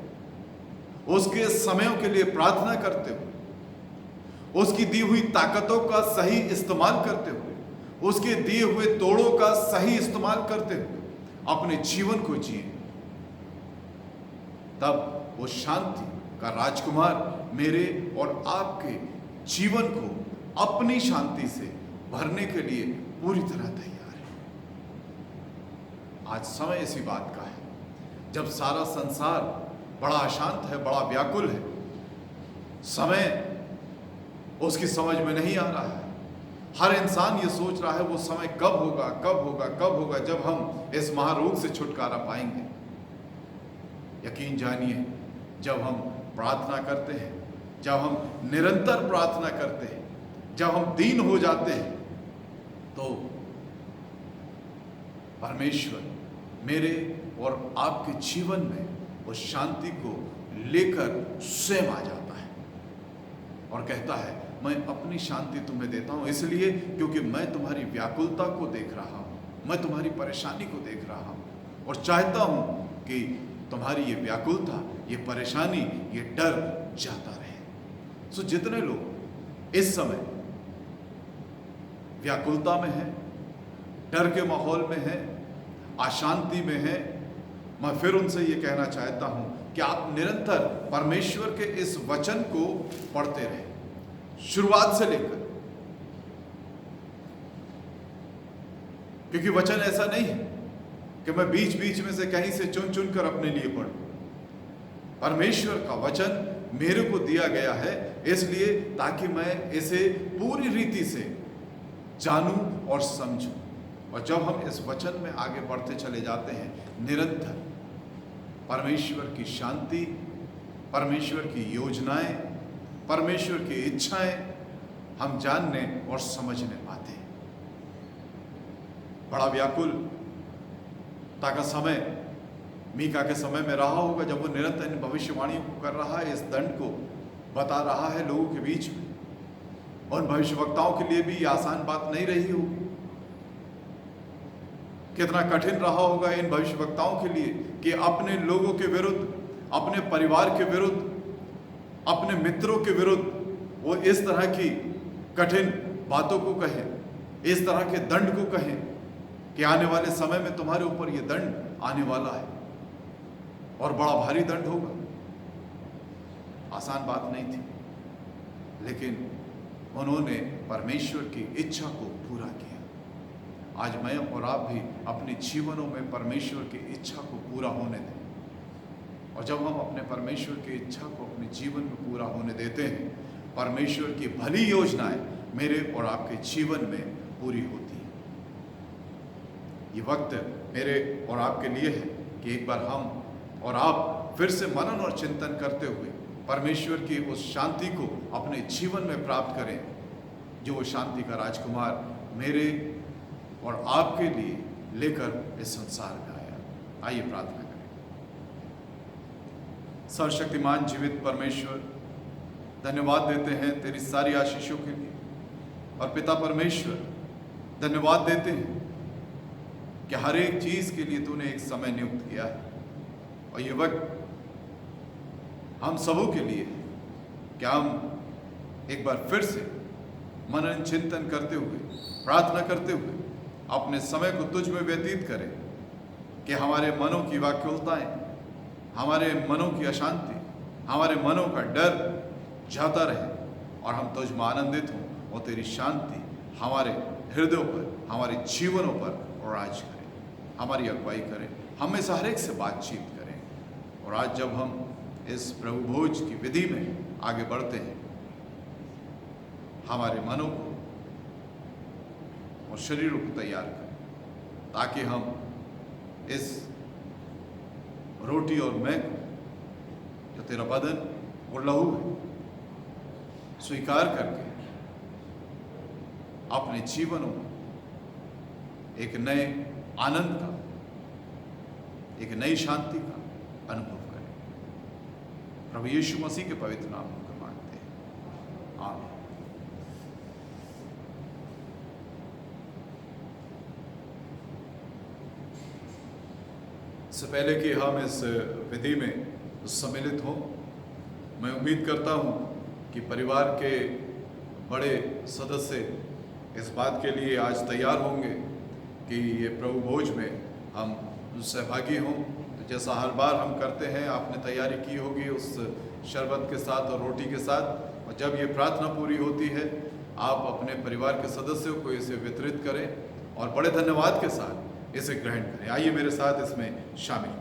उसके समयों के लिए प्रार्थना करते हुए, उसकी दी हुई ताकतों का सही इस्तेमाल करते हुए, उसके दिए हुए तोड़ों का सही इस्तेमाल करते हुए अपने जीवन को जिए, तब वो शांति का राजकुमार मेरे और आपके जीवन को अपनी शांति से भरने के लिए पूरी तरह तैयार है। आज समय इसी बात का है जब सारा संसार बड़ा अशांत है, बड़ा व्याकुल है। समय उसकी समझ में नहीं आ रहा है। हर इंसान ये सोच रहा है वो समय कब होगा, कब होगा, कब होगा जब हम इस महारोग से छुटकारा पाएंगे। यकीन जानिए, जब हम प्रार्थना करते हैं, जब हम निरंतर प्रार्थना करते हैं, जब हम दीन हो जाते हैं, तो परमेश्वर मेरे और आपके जीवन में उस शांति को लेकर स्वयं आ जाता है और कहता है, मैं अपनी शांति तुम्हें देता हूं, इसलिए क्योंकि मैं तुम्हारी व्याकुलता को देख रहा हूं, मैं तुम्हारी परेशानी को देख रहा हूं और चाहता हूं कि तुम्हारी ये व्याकुलता, ये परेशानी, ये डर जाता रहे। सो जितने लोग इस समय व्याकुलता में हैं, डर के माहौल में हैं, अशांति में हैं, मैं फिर उनसे ये कहना चाहता हूं कि आप निरंतर परमेश्वर के इस वचन को पढ़ते रहें, शुरुआत से लेकर। क्योंकि वचन ऐसा नहीं है कि मैं बीच बीच में से कहीं से चुन चुन कर अपने लिए पढ़ूं। परमेश्वर का वचन मेरे को दिया गया है इसलिए ताकि मैं इसे पूरी रीति से जानूं और समझूं। और जब हम इस वचन में आगे बढ़ते चले जाते हैं, निरंतर परमेश्वर की शांति, परमेश्वर की योजनाएं, परमेश्वर की इच्छाएं हम जानने और समझने पाते हैं। बड़ा व्याकुलता का समय मीका के समय में रहा होगा, जब वो निरंतर इन भविष्यवाणियों को कर रहा है, इस दंड को बता रहा है लोगों के बीच में। और भविष्यवक्ताओं के लिए भी ये आसान बात नहीं रही होगी। कितना कठिन रहा होगा इन भविष्यवक्ताओं के लिए कि अपने लोगों के विरुद्ध, अपने परिवार के विरुद्ध, अपने मित्रों के विरुद्ध वो इस तरह की कठिन बातों को कहें, इस तरह के दंड को कहें कि आने वाले समय में तुम्हारे ऊपर ये दंड आने वाला है और बड़ा भारी दंड होगा। आसान बात नहीं थी, लेकिन उन्होंने परमेश्वर की इच्छा को पूरा किया। आज मैं और आप भी अपने जीवनों में परमेश्वर की इच्छा को पूरा होने दें। और जब हम अपने परमेश्वर की इच्छा को अपने जीवन में पूरा होने देते हैं, परमेश्वर की भली योजनाएं मेरे और आपके जीवन में पूरी होती हैं। ये वक्त मेरे और आपके लिए है कि एक बार हम और आप फिर से मनन और चिंतन करते हुए परमेश्वर की उस शांति को अपने जीवन में प्राप्त करें, जो वो शांति का राजकुमार मेरे और आपके लिए लेकर इस संसार में आया। आइए प्रार्थना करें। सर्वशक्तिमान जीवित परमेश्वर, धन्यवाद देते हैं तेरी सारी आशीषों के लिए। और पिता परमेश्वर, धन्यवाद देते हैं कि हर एक चीज के लिए तूने एक समय नियुक्त किया है। और ये वक्त हम सबों के लिए कि हम एक बार फिर से मनन चिंतन करते हुए, प्रार्थना करते हुए अपने समय को तुझ में व्यतीत करें कि हमारे मनों की व्याकुलताएं, हमारे मनों की अशांति, हमारे मनों का डर जाता रहे और हम तुझ में आनंदित हों और तेरी शांति हमारे हृदयों पर, हमारे जीवनों पर राज करे, हमारी अगुवाई करें, हमें से हर एक से बातचीत करें। और आज जब हम इस प्रभु भोज की विधि में आगे बढ़ते हैं, हमारे मनों को और शरीरों को तैयार करें ताकि हम इस रोटी और मैग जो तेरा बदन और लहू है स्वीकार करके अपने जीवनों में एक नए आनंद का, एक नई शांति का अनुभव करें। प्रभु यीशु मसीह के पवित्र नाम में मांगते हैं, आमीन। इससे पहले कि हम इस विधि में सम्मिलित हों, मैं उम्मीद करता हूँ कि परिवार के बड़े सदस्य इस बात के लिए आज तैयार होंगे कि ये प्रभु भोज में हम सहभागी हों। तो जैसा हर बार हम करते हैं, आपने तैयारी की होगी उस शरबत के साथ और रोटी के साथ, और जब ये प्रार्थना पूरी होती है आप अपने परिवार के सदस्यों को इसे वितरित करें और बड़े धन्यवाद के साथ इसे ग्रहण करें। आइए मेरे साथ इसमें शामिल।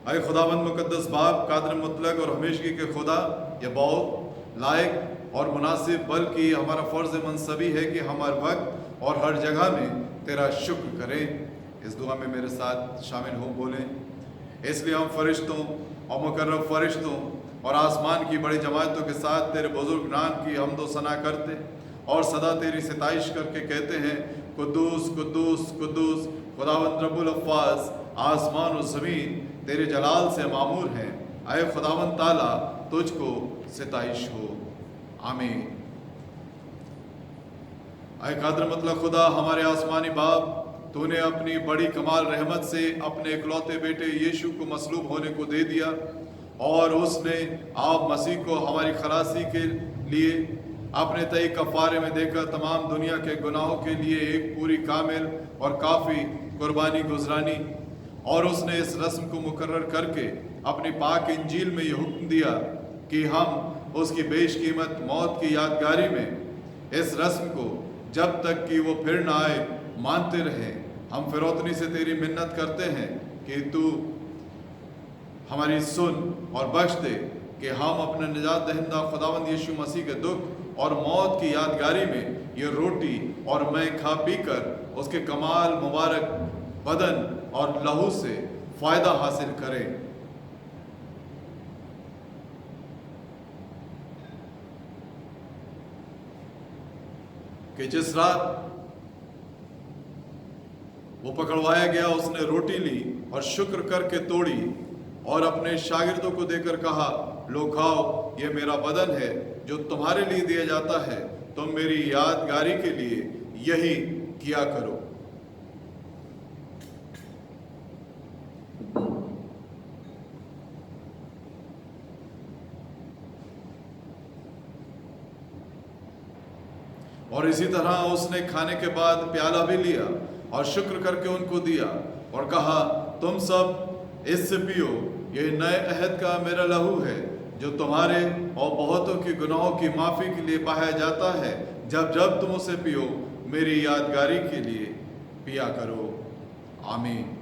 आए खुदावंद मुकद्दस बाप, कादिर मुतलक और हमेशगी के खुदा, ये बहुत लायक और मुनासिब बल्कि हमारा फ़र्ज़ मनसबी है कि हम हर वक्त और हर जगह में तेरा शुक्र करें। इस दुआ में मेरे साथ शामिल हों, बोलें। इसलिए हम फरिश्तों और मुकर्रब फरिश्तों और आसमान की बड़ी जमातों के साथ तेरे बुजुर्ग नाम की हम्दो सना करते और सदा तेरी सिताइश करके कहते हैं, कुद्दूस कुद्दूस कुद्दूस खुदावंद रब्बुल अफ़्फ़ाज़, आसमान और ज़मीन तेरे जलाल से मामूर हैं। आए खुदावंद ताला, तुझको सिताइश हो। आमीन। आए कादिर मुतलक खुदा, हमारे आसमानी बाप, तूने अपनी बड़ी कमाल रहमत से अपने इकलौते बेटे यीशु को मसलूब होने को दे दिया और उसने आप मसीह को हमारी खलासी के लिए अपने तय कफ़ारे में देकर तमाम दुनिया के गुनाहों के लिए एक पूरी कामिल और काफ़ी कुर्बानी गुजरानी, और उसने इस रस्म को मुकर्रर करके अपनी पाक इंजील में ये हुक्म दिया कि हम उसकी बेशकीमत मौत की यादगारी में इस रस्म को जब तक कि वो फिर ना आए मानते रहें। हम फिरौतनी से तेरी मिन्नत करते हैं कि तू हमारी सुन और बख्श दे कि हम अपने निजात दहिंदा खुदावंद यीशु मसीह के दुख और मौत की यादगारी में ये रोटी और मैं खा पी कर उसके कमाल मुबारक बदन और लहू से फ़ायदा हासिल करें। कि जिस रात वो पकड़वाया गया, उसने रोटी ली और शुक्र करके तोड़ी और अपने शागिर्दों को देकर कहा, लो खाओ, ये मेरा बदन है जो तुम्हारे लिए दिया जाता है, तुम मेरी यादगारी के लिए यही किया करो। और इसी तरह उसने खाने के बाद प्याला भी लिया और शुक्र करके उनको दिया और कहा, तुम सब इससे पियो, ये नए अहद का मेरा लहू है जो तुम्हारे और बहुतों के गुनाहों की माफ़ी के लिए बहाया जाता है। जब जब तुम उसे पियो, मेरी यादगारी के लिए पिया करो। आमीन।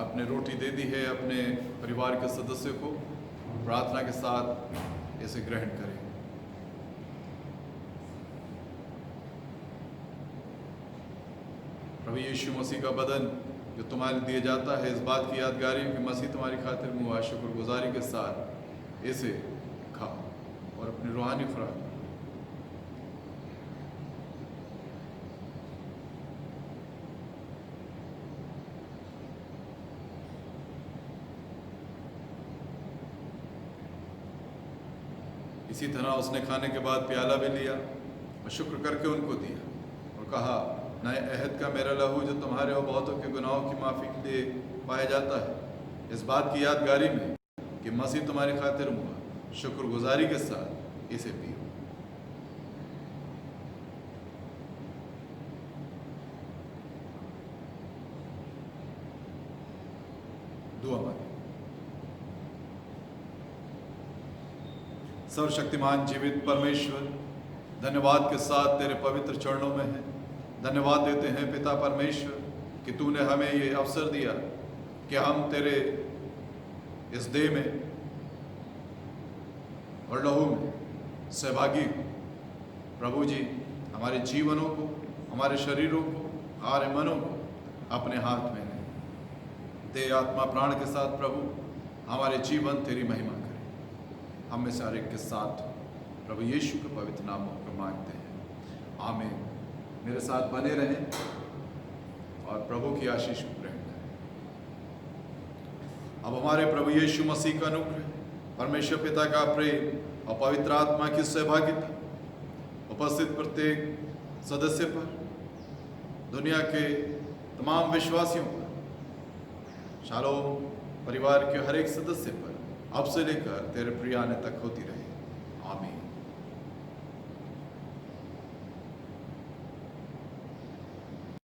आपने रोटी दे दी है अपने परिवार के सदस्य को, प्रार्थना के साथ इसे ग्रहण करें। प्रभु यीशु मसीह का बदन जो तुम्हारे दिए जाता है, इस बात की यादगारी कि मसीह तुम्हारी खातिर मुआ शुक्रगुजारी के साथ इसे खाओ और अपनी रूहानी खुराक इसी तरह उसने खाने के बाद प्याला भी लिया और शुक्र करके उनको दिया और कहा, नए अहद का मेरा लहू जो तुम्हारे और बहुतों के गुनाहों की माफ़ी के लिए पाया जाता है, इस बात की यादगारी में कि मसीह तुम्हारी खातिर हुआ, शुक्रगुजारी के साथ इसे पियो। दुआ मांगे। सर्वशक्तिमान जीवित परमेश्वर, धन्यवाद के साथ तेरे पवित्र चरणों में है। धन्यवाद देते हैं पिता परमेश्वर कि तूने हमें ये अवसर दिया कि हम तेरे इस देह में और लहू में सहभागी। प्रभु जी, हमारे जीवनों को, हमारे शरीरों को, हमारे मनों को अपने हाथ में लें। तेरे आत्मा प्राण के साथ प्रभु हमारे जीवन तेरी महिमा करें। हम में से हर एक के साथ प्रभु यीशु के पवित्र नाम को मांगते हैं। आमीन। मेरे साथ बने रहें और प्रभु की आशीष को ग्रहण करें। अब हमारे प्रभु यीशु मसीह का अनुग्रह, परमेश्वर पिता का प्रेम और पवित्र आत्मा की सहभागिता उपस्थित प्रत्येक सदस्य पर, दुनिया के तमाम विश्वासियों पर, शालोम परिवार के हर एक सदस्य पर अब से लेकर तेरे प्रिय आने तक होती रहे। आमीन।